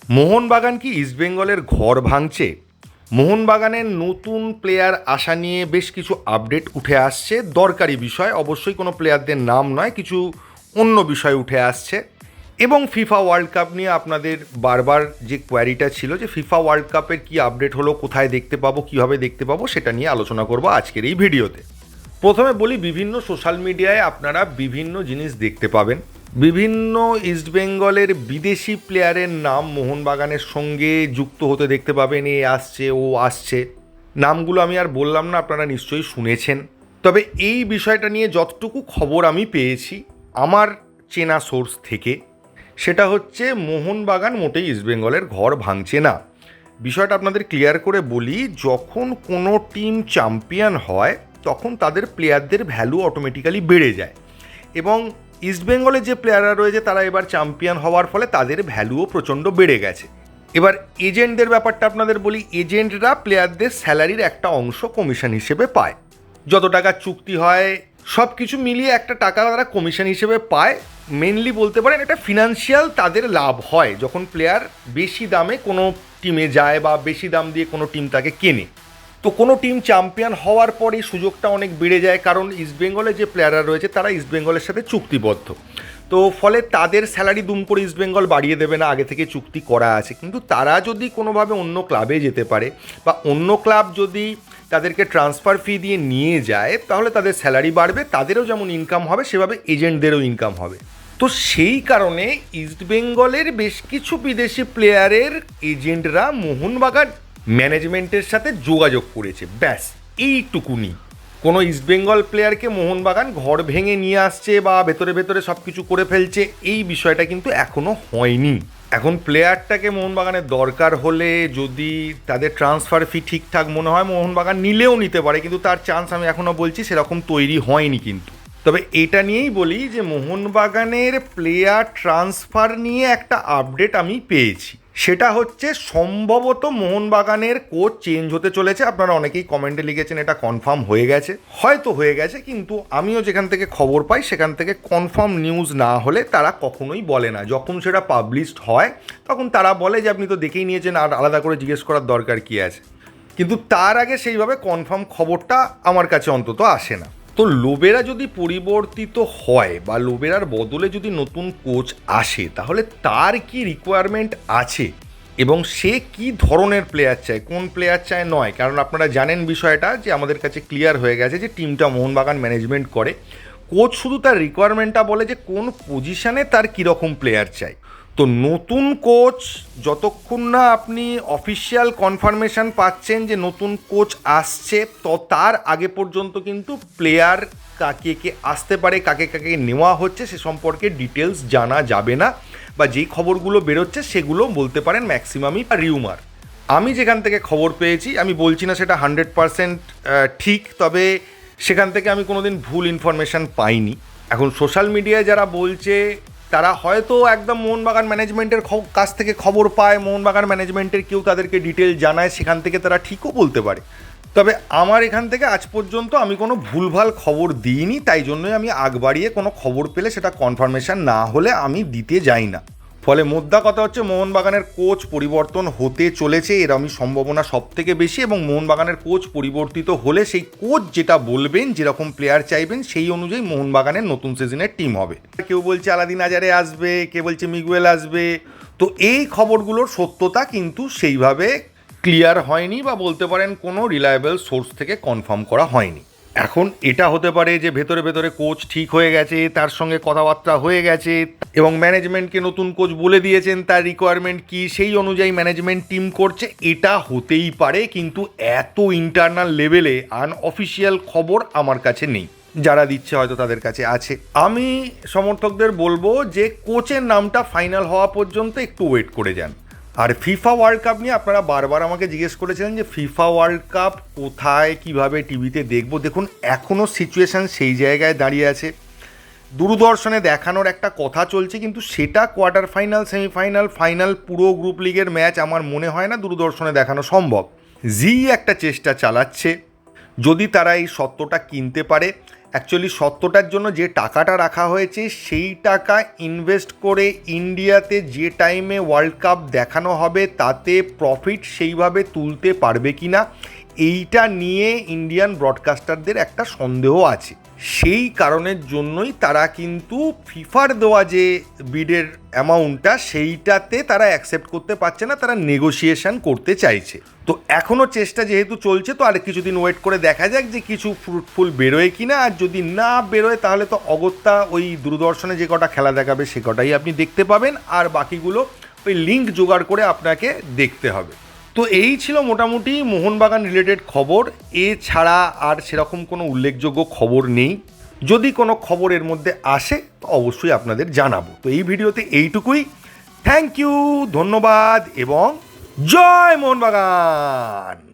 মোহনবাগান কি ইস্টবেঙ্গলের ঘর ভাঙছে? মোহনবাগানের নতুন প্লেয়ার আসা নিয়ে বেশ কিছু আপডেট উঠে আসছে, দরকারি বিষয়, অবশ্যই কোনো প্লেয়ারদের নাম নয়, কিছু অন্য বিষয় উঠে আসছে। এবং ফিফা ওয়ার্ল্ড কাপ নিয়ে আপনাদের বারবার যে কোয়ারিটা ছিল যে ফিফা ওয়ার্ল্ড কাপের কী আপডেট হলো, কোথায় দেখতে পাবো, কীভাবে দেখতে পাবো, সেটা নিয়ে আলোচনা করবো আজকের এই ভিডিওতে। প্রথমে বলি, বিভিন্ন সোশ্যাল মিডিয়ায় আপনারা বিভিন্ন জিনিস দেখতে পাবেন। বিভিন্ন ইস্টবেঙ্গলের বিদেশি প্লেয়ারের নাম মোহনবাগানের সঙ্গে যুক্ত হতে দেখতে পাবেন। এ আসছে, ও আসছে, নামগুলো আমি আর বললাম না, আপনারা নিশ্চয়ই শুনেছেন। তবে এই বিষয়টা নিয়ে যতটুকু খবর আমি পেয়েছি আমার চেনা সোর্স থেকে, সেটা হচ্ছে মোহনবাগান মোটেই ইস্টবেঙ্গলের ঘর ভাঙছে না। বিষয়টা আপনাদের ক্লিয়ার করে বলি, যখন কোনো টিম চ্যাম্পিয়ন হয় তখন তাদের প্লেয়ারদের ভ্যালু অটোমেটিক্যালি বেড়ে যায়, এবং ইস্টবেঙ্গলে যে প্লেয়াররা রয়েছে তারা এবার চ্যাম্পিয়ন হওয়ার ফলে তাদের ভ্যালুও প্রচণ্ড বেড়ে গেছে। এবার এজেন্টদের ব্যাপারটা আপনাদের বলি, এজেন্টরা প্লেয়ারদের স্যালারির একটা অংশ কমিশন হিসেবে পায়। যত টাকা চুক্তি হয় সব কিছু মিলিয়ে একটা টাকা তারা কমিশন হিসেবে পায়। মেনলি বলতে পারেন এটা ফিনান্সিয়াল তাদের লাভ হয় যখন প্লেয়ার বেশি দামে কোনো টিমে যায় বা বেশি দাম দিয়ে কোনো টিম তাকে কেনে। তো কোনো টিম চ্যাম্পিয়ন হওয়ার পরে সুযোগটা অনেক বেড়ে যায়, কারণ ইস্টবেঙ্গলে যে প্লেয়াররা রয়েছে তারা ইস্টবেঙ্গলের সাথে চুক্তিবদ্ধ। তো ফলে তাদের স্যালারি দুম করে ইস্টবেঙ্গল বাড়িয়ে দেবে না, আগে থেকে চুক্তি করা আছে। কিন্তু তারা যদি কোনোভাবে অন্য ক্লাবে যেতে পারে বা অন্য ক্লাব যদি তাদেরকে ট্রান্সফার ফি দিয়ে নিয়ে যায়, তাহলে তাদের স্যালারি বাড়বে, তাদেরও যেমন ইনকাম হবে সেভাবে এজেন্টদেরও ইনকাম হবে। তো সেই কারণে ইস্টবেঙ্গলের বেশ কিছু বিদেশি প্লেয়ারের এজেন্টরা মোহনবাগান ম্যানেজমেন্টের সাথে যোগাযোগ করেছে, ব্যাস এইটুকুনি। কোনো ইস্টবেঙ্গল প্লেয়ারকে মোহনবাগান ঘর ভেঙে নিয়ে আসছে বা ভেতরে ভেতরে সব কিছু করে ফেলছে, এই বিষয়টা কিন্তু এখনও হয়নি। এখন প্লেয়ারটাকে মোহনবাগানের দরকার হলে যদি তাদের ট্রান্সফার ফি ঠিকঠাক মনে হয় মোহনবাগান নিলেও নিতে পারে, কিন্তু তার চান্স আমি এখনও বলছি সেরকম তৈরি হয়নি। কিন্তু তবে এটা নিয়েই বলি যে মোহনবাগানের প্লেয়ার ট্রান্সফার নিয়ে একটা আপডেট আমি পেয়েছি, সেটা হচ্ছে সম্ভবত মোহনবাগানের কোচ চেঞ্জ হতে চলেছে। আপনারা অনেকেই কমেন্টে লিখেছেন এটা কনফার্ম হয়ে গেছে, হয়তো হয়ে গেছে, কিন্তু আমিও যেখান থেকে খবর পাই সেখান থেকে কনফার্ম নিউজ না হলে তারা কখনোই বলে না। যখন সেটা পাবলিশড হয় তখন তারা বলে যে আপনি তো দেখেই নিয়েছেন, আর আলাদা করে জিজ্ঞেস করার দরকার কী আছে। কিন্তু তার আগে সেইভাবে কনফার্ম খবরটা আমার কাছে অন্তত আসে না। তো লোবেরা যদি পরিবর্তিত হয় বা লোবেরার বদলে যদি নতুন কোচ আসে, তাহলে তার কি রিকোয়ারমেন্ট আছে এবং সে কি ধরনের প্লেয়ার চায়, কোন প্লেয়ার চায় নয়। কারণ আপনারা জানেন বিষয়টা যে আমাদের কাছে ক্লিয়ার হয়ে গেছে যে টিমটা মোহনবাগান ম্যানেজমেন্ট করে, কোচ শুধু তার রিকোয়ারমেন্টটা বলে যে কোন পজিশানে তার কীরকম প্লেয়ার চাই। তো নতুন কোচ যতক্ষণ না আপনি অফিসিয়াল কনফার্মেশন পাচ্ছেন যে নতুন কোচ আসছে, তো তার আগে পর্যন্ত কিন্তু প্লেয়ার কাকে কে আসতে পারে, কাকে কাকে নেওয়া হচ্ছে সে সম্পর্কে ডিটেলস জানা যাবে না, বা যেই খবরগুলো বেরোচ্ছে সেগুলো বলতে পারেন ম্যাক্সিমামই রিউমার। আমি যেখান থেকে খবর পেয়েছি, আমি বলছি না সেটা 100% ঠিক, তবে সেখান থেকে আমি কোনোদিন ভুল ইনফরমেশান পাইনি। এখন সোশ্যাল মিডিয়ায় যারা বলছে তারা হয়তো একদম মোহনবাগান ম্যানেজমেন্টের কাছ থেকে খবর পায়, মোহনবাগান ম্যানেজমেন্টের কেউ তাদেরকে ডিটেল জানায়, সেখান থেকে তারা ঠিকও বলতে পারে। তবে আমার এখান থেকে আজ পর্যন্ত আমি কোনো ভুলভাল খবর দিইনি, তাই জন্যই আমি আগ বাড়িয়ে কোনো খবর পেলে সেটা কনফার্মেশন না হলে আমি দিতে যাই না। ফলে মোদ্দা কথা হচ্ছে মোহনবাগানের কোচ পরিবর্তন হতে চলেছে, এরমই সম্ভাবনা সব থেকে বেশি। এবং মোহনবাগানের কোচ পরিবর্তিত হলে সেই কোচ যেটা বলবেন, যেরকম প্লেয়ার চাইবেন, সেই অনুযায়ী মোহনবাগানের নতুন সিজনের টিম হবে। কেউ বলছে আলাদিন আজারে আসবে, কেউ বলছে মিগুয়েল আসবে। তো এই খবরগুলোর সত্যতা কিন্তু সেইভাবে ক্লিয়ার হয়নি, বা বলতে পারেন কোনো রিলায়েবল সোর্স থেকে কনফার্ম করা হয়নি। এখন এটা হতে পারে যে ভেতরে ভেতরে কোচ ঠিক হয়ে গেছে, তার সঙ্গে কথাবার্তা হয়ে গেছে এবং ম্যানেজমেন্টকে নতুন কোচ বলে দিয়েছেন তার রিকোয়ারমেন্ট কি, সেই অনুযায়ী ম্যানেজমেন্ট টিম করছে, এটা হতেই পারে। কিন্তু এত ইন্টারনাল লেভেলে আনঅফিসিয়াল খবর আমার কাছে নেই, যারা দিচ্ছে হয়তো তাদের কাছে আছে। আমি সমর্থকদের বলবো যে কোচের নামটা ফাইনাল হওয়া পর্যন্ত একটু ওয়েট করে যান। আর ফিফা ওয়ার্ল্ড কাপ নিয়ে আপনারা বারবার আমাকে জিজ্ঞেস করেছিলেন যে ফিফা ওয়ার্ল্ড কাপ কোথায় কিভাবে টিভিতে দেখব। দেখুন, এখনও সিচুয়েশান সেই জায়গায় দাঁড়িয়ে আছে। দূরদর্শনে দেখানোর একটা কথা চলছে, কিন্তু সেটা কোয়ার্টার ফাইনাল, সেমিফাইনাল, ফাইনাল, পুরো গ্রুপ লিগের ম্যাচ আমার মনে হয় না দূরদর্শনে দেখানো সম্ভব। জি একটা চেষ্টা চালাচ্ছে, যদি তারা এই সত্যটা কিনতে পারে, অ্যাকচুয়ালি সত্যটার জন্য যে টাকাটা রাখা হয়েছে সেই টাকা ইনভেস্ট করে ইন্ডিয়াতে যে টাইমে ওয়ার্ল্ড কাপ দেখানো হবে তাতে প্রফিট সেইভাবে তুলতে পারবে কি না এইটা নিয়ে ইন্ডিয়ান ব্রডকাস্টারদের একটা সন্দেহ আছে। সেই কারণের জন্যই তারা কিন্তু ফিফার দেওয়া যে বিডের অ্যামাউন্টটা সেইটাতে তারা অ্যাকসেপ্ট করতে পারছে না, তারা নেগোসিয়েশন করতে চাইছে। তো এখনও চেষ্টা যেহেতু চলছে, তো আর কিছুদিন ওয়েট করে দেখা যাক যে কিছু ফ্রুটফুল বেরোয় কি না। আর যদি না বেরোয় তাহলে তো অগত্যা ওই দূরদর্শনে যে কটা খেলা দেখাবে সে কটাই আপনি দেখতে পাবেন, আর বাকিগুলো ওই লিঙ্ক জোগাড় করে আপনাকে দেখতে হবে। তো এই ছিল মোটামুটি মোহনবাগান রিলেটেড খবর। এছাড়া আর সেরকম কোনো উল্লেখযোগ্য খবর নেই। যদি কোনো খবর এর মধ্যে আসে তো অবশ্যই আপনাদের জানাবো। তো এই ভিডিওতে এইটুকুই। থ্যাংক ইউ, ধন্যবাদ এবং জয় মোহনবাগান।